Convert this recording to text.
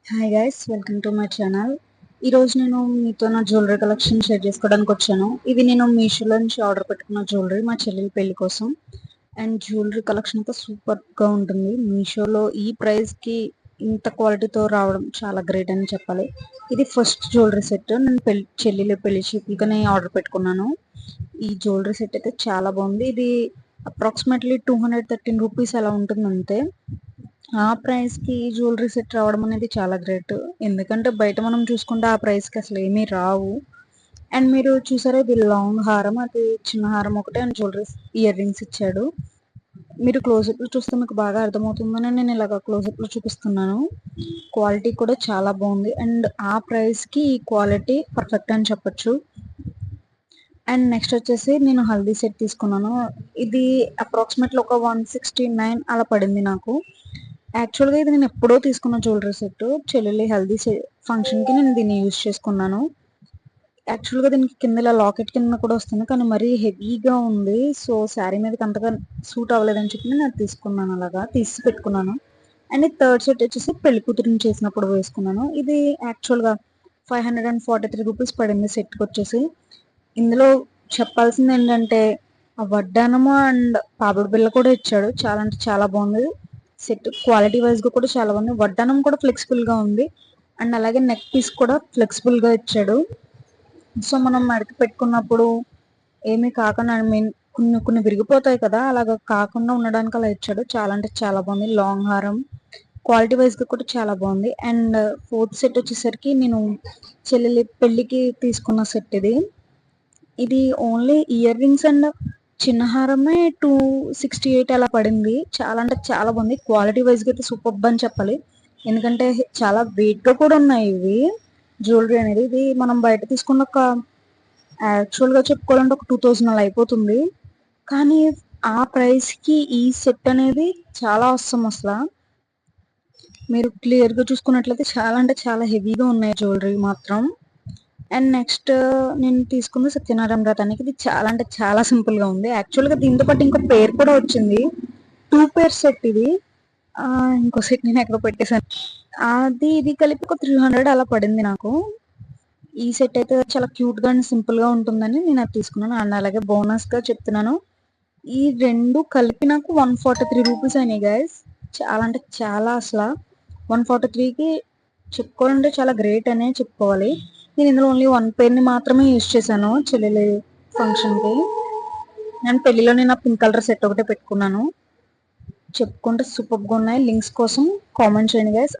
Hi guys, welcome to my channel. ఈరోజు నేను మీతో నా జ్యువెలరీ కలెక్షన్ షేర్ చేసుకోవడానికి వచ్చాను. ఇది నేను మీషోలో నుంచి ఆర్డర్ పెట్టుకున్న జ్యువెలరీ మా చెల్లెలి పెళ్లి కోసం. అండ్ జ్యువెలరీ కలెక్షన్ అయితే సూపర్గా ఉంటుంది. మీషోలో ఈ ప్రైస్కి ఇంత క్వాలిటీతో రావడం చాలా గ్రేట్ అని చెప్పాలి. ఇది ఫస్ట్ జ్యువెలరీ సెట్. నేను చెల్లెలి పెళ్లి చూపులుగానే ఆర్డర్ పెట్టుకున్నాను. ఈ జ్యువెలరీ సెట్ అయితే చాలా బాగుంది. ఇది అప్రాక్సిమేట్లీ 213 రూపీస్ అలా ఉంటుంది అంతే. ఆ ప్రైస్కి ఈ జ్యువెలరీ సెట్ రావడం అనేది చాలా గ్రేట్. ఎందుకంటే బయట మనం చూసుకుంటే ఆ ప్రైస్కి అసలు ఏమీ రావు. అండ్ మీరు చూసారా, ఇది లాంగ్ హారం, అది చిన్న హారం ఒకటే, అండ్ జ్యువెలరీ ఇయర్ రింగ్స్ ఇచ్చాడు. మీరు క్లోజప్లో చూస్తే మీకు బాగా అర్థమవుతుందని నేను ఇలాగ క్లోజప్లో చూపిస్తున్నాను. క్వాలిటీ కూడా చాలా బాగుంది. అండ్ ఆ ప్రైస్కి ఈ క్వాలిటీ పర్ఫెక్ట్ అని చెప్పొచ్చు. అండ్ నెక్స్ట్ వచ్చేసి నేను హల్దీ సెట్ తీసుకున్నాను. ఇది అప్రాక్సిమేట్లీ ఒక 169 అలా పడింది నాకు. యాక్చువల్గా ఇది నేను ఎప్పుడో తీసుకున్న జ్యువెలరీ సెట్. చెల్లెలి హల్దీ ఫంక్షన్కి నేను దీన్ని యూజ్ చేసుకున్నాను. యాక్చువల్గా దీనికి కింద ఇలా లాకెట్ కింద కూడా వస్తుంది, కానీ మరీ హెవీగా ఉంది. సో శారీ మీదకి అంతగా సూట్ అవ్వలేదని చెప్పి నేను అది తీసుకున్నాను, అలాగా తీసి పెట్టుకున్నాను. అండ్ థర్డ్ సెట్ వచ్చేసి పెళ్లి కూతురిని చేసినప్పుడు వేసుకున్నాను. ఇది యాక్చువల్గా 543 రూపీస్ పడింది సెట్కి వచ్చేసి. ఇందులో చెప్పాల్సింది ఏంటంటే ఆ వడ్డానము అండ్ పాపిడి బిళ్ళ కూడా ఇచ్చాడు. చాలా అంటే చాలా బాగుంది. సెట్ క్వాలిటీ వైజ్గా కూడా చాలా బాగుంది. వడ్డానం కూడా ఫ్లెక్సిబుల్గా ఉంది. అండ్ అలాగే నెక్ పీస్ కూడా ఫ్లెక్సిబుల్గా ఇచ్చాడు. సో మనం మడత పెట్టుకున్నప్పుడు ఏమీ కాకుండా, ఐ మీన్ కొన్ని కొన్ని విరిగిపోతాయి కదా, అలాగ కాకుండా ఉండడానికి అలా ఇచ్చాడు. చాలా అంటే చాలా బాగుంది. లాంగ్ హారం క్వాలిటీ వైజ్గా కూడా చాలా బాగుంది. అండ్ ఫోర్త్ సెట్ వచ్చేసరికి నేను చెల్లెలి పెళ్ళికి తీసుకున్న సెట్ ఇది. ఇది ఓన్లీ ఇయర్ రింగ్స్ అండ్ చిన్న హారమే 268 అలా పడింది. చాలా అంటే చాలా బాగుంది. క్వాలిటీ వైజ్గా అయితే సూపర్ అని చెప్పాలి. ఎందుకంటే చాలా వెయిట్గా కూడా ఉన్నాయి ఇవి జ్యువెలరీ అనేది. ఇది మనం బయట తీసుకున్న ఒక యాక్చువల్గా చెప్పుకోవాలంటే ఒక 2000 అలా అయిపోతుంది. కానీ ఆ ప్రైస్కి ఈ సెట్ అనేది చాలా అవసరం అసలు. మీరు క్లియర్గా చూసుకున్నట్లయితే చాలా అంటే చాలా హెవీగా ఉన్నాయి జ్యువెలరీ మాత్రం. అండ్ నెక్స్ట్ నేను తీసుకుంది సత్యనారాయణ వ్రతానికి. ఇది చాలా అంటే చాలా సింపుల్గా ఉంది. యాక్చువల్గా దీంతో పాటు ఇంకో పేర్ కూడా వచ్చింది, 2 పేర్ సెట్ ఇది. ఇంకో సెట్ నేను ఎక్కడో పెట్టేశాను. అది ఇది కలిపి ఒక 300 అలా పడింది నాకు. ఈ సెట్ అయితే చాలా క్యూట్గా అండ్ సింపుల్గా ఉంటుందని నేను అది తీసుకున్నాను. అండ్ అలాగే బోనస్గా చెప్తున్నాను, ఈ రెండు కలిపి నాకు 143 రూపీస్ అయినాయి గైస్. చాలా అంటే చాలా అసలు 143కి చెప్పుకోవాలంటే చాలా గ్రేట్ అనే చెప్పుకోవాలి. నేను ఇందులో ఓన్లీ 1 పేర్ని మాత్రమే యూజ్ చేశాను చెల్లెలి ఫంక్షన్కి. నేను పెళ్లిలో నేను పింక్ కలర్ సెట్ ఒకటే పెట్టుకున్నాను. చెప్పుకుంటే సూపర్గా ఉన్నాయి. లింక్స్ కోసం కామెంట్ చేయండి గైస్.